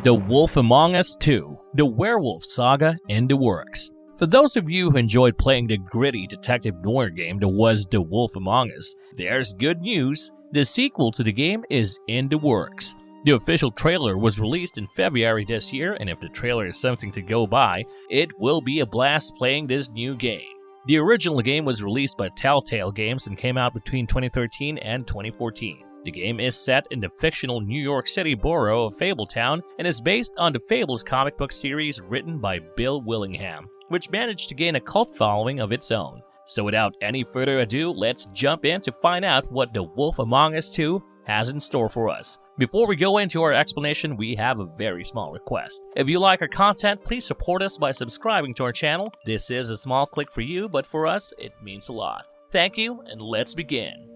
The Wolf Among Us 2, the werewolf saga in the works. For those of you who enjoyed playing the gritty detective noir game that was The Wolf Among Us, there's good news. The sequel to the game is in the works. The official trailer was released in February this year, and if the trailer is something to go by, it will be a blast playing this new game. The original game was released by Telltale Games and came out between 2013 and 2014. The game is set in the fictional New York City borough of Fabletown and is based on the Fables comic book series written by Bill Willingham, which managed to gain a cult following of its own. So without any further ado, let's jump in to find out what The Wolf Among Us 2 has in store for us. Before we go into our explanation, we have a very small request. If you like our content, please support us by subscribing to our channel. This is a small click for you, but for us, it means a lot. Thank you, and let's begin.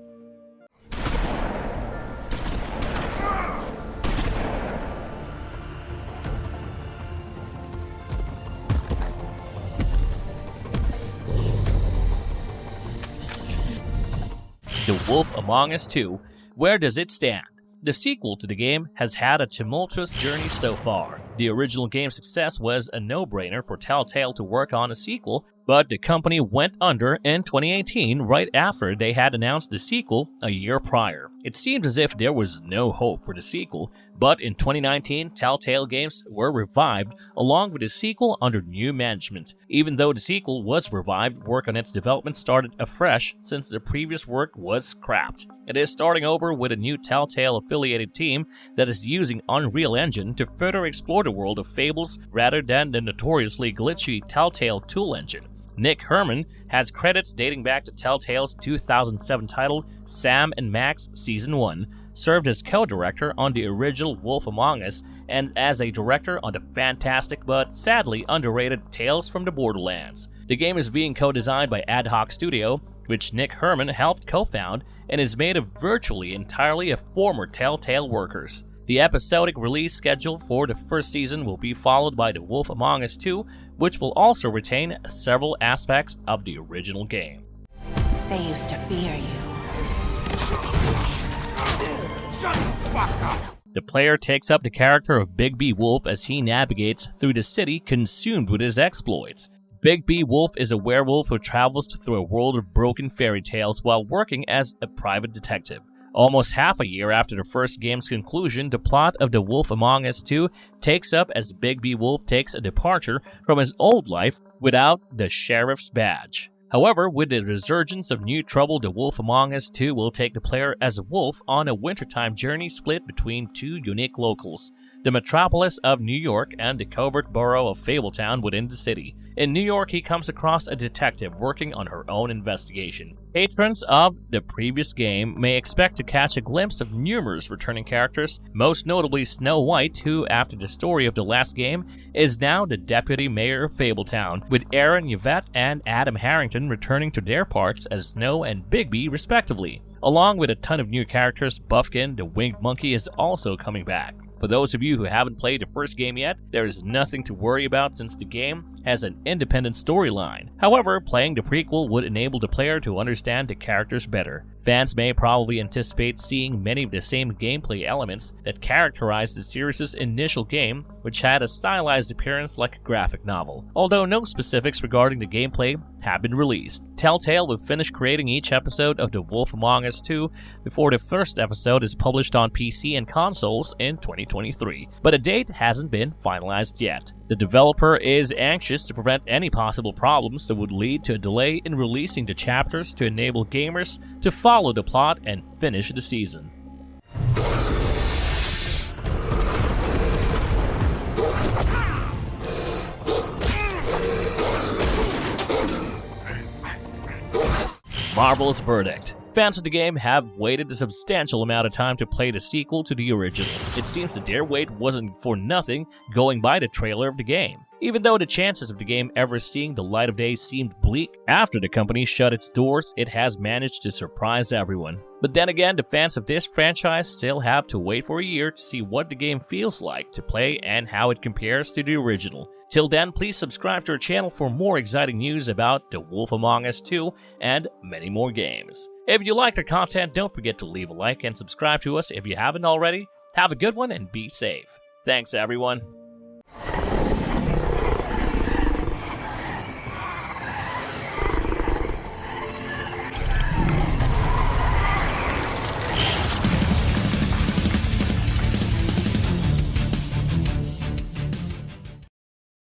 The Wolf Among Us 2, where does it stand? The sequel to the game has had a tumultuous journey so far. The original game's success was a no-brainer for Telltale to work on a sequel, but the company went under in 2018 right after they had announced the sequel a year prior. It seemed as if there was no hope for the sequel, but in 2019, Telltale Games were revived along with the sequel under new management. Even though the sequel was revived, work on its development started afresh since the previous work was scrapped. It is starting over with a new Telltale-affiliated team that is using Unreal Engine to further explore the world of Fables rather than the notoriously glitchy Telltale tool engine. Nick Herman has credits dating back to Telltale's 2007 title Sam and Max Season 1, served as co-director on the original Wolf Among Us, and as a director on the fantastic but sadly underrated Tales from the Borderlands. The game is being co-designed by Ad Hoc Studio, which Nick Herman helped co-found, and is made up virtually entirely of former Telltale workers. The episodic release schedule for the first season will be followed by The Wolf Among Us 2, which will also retain several aspects of the original game. They used to fear you. Shut the fuck up! The player takes up the character of Big B Wolf as he navigates through the city consumed with his exploits. Big B Wolf is a werewolf who travels through a world of broken fairy tales while working as a private detective. Almost half a year after the first game's conclusion, the plot of The Wolf Among Us 2 takes up as Big B Wolf takes a departure from his old life without the sheriff's badge. However, with the resurgence of new trouble, The Wolf Among Us 2 will take the player as a wolf on a wintertime journey split between two unique locals, the metropolis of New York and the covert borough of Fabletown within the city. In New York, he comes across a detective working on her own investigation. Patrons of the previous game may expect to catch a glimpse of numerous returning characters, most notably Snow White, who, after the story of the last game, is now the deputy mayor of Fabletown, with Aaron Yvette and Adam Harrington returning to their parts as Snow and Bigby respectively. Along with a ton of new characters, Buffkin, the winged monkey, is also coming back. For those of you who haven't played the first game yet, there is nothing to worry about since the game has an independent storyline. However, playing the prequel would enable the player to understand the characters better. Fans may probably anticipate seeing many of the same gameplay elements that characterized the series' initial game, which had a stylized appearance like a graphic novel, although no specifics regarding the gameplay have been released. Telltale will finish creating each episode of The Wolf Among Us 2 before the first episode is published on PC and consoles in 2023, but a date hasn't been finalized yet. The developer is anxious to prevent any possible problems that would lead to a delay in releasing the chapters to enable gamers to follow the plot and finish the season. Marvel's verdict. Fans of the game have waited a substantial amount of time to play the sequel to the original. It seems that their wait wasn't for nothing, going by the trailer of the game. Even though the chances of the game ever seeing the light of day seemed bleak after the company shut its doors, it has managed to surprise everyone. But then again, the fans of this franchise still have to wait for a year to see what the game feels like to play and how it compares to the original. Till then, please subscribe to our channel for more exciting news about The Wolf Among Us 2 and many more games. If you liked our content, don't forget to leave a like and subscribe to us if you haven't already. Have a good one and be safe. Thanks, everyone.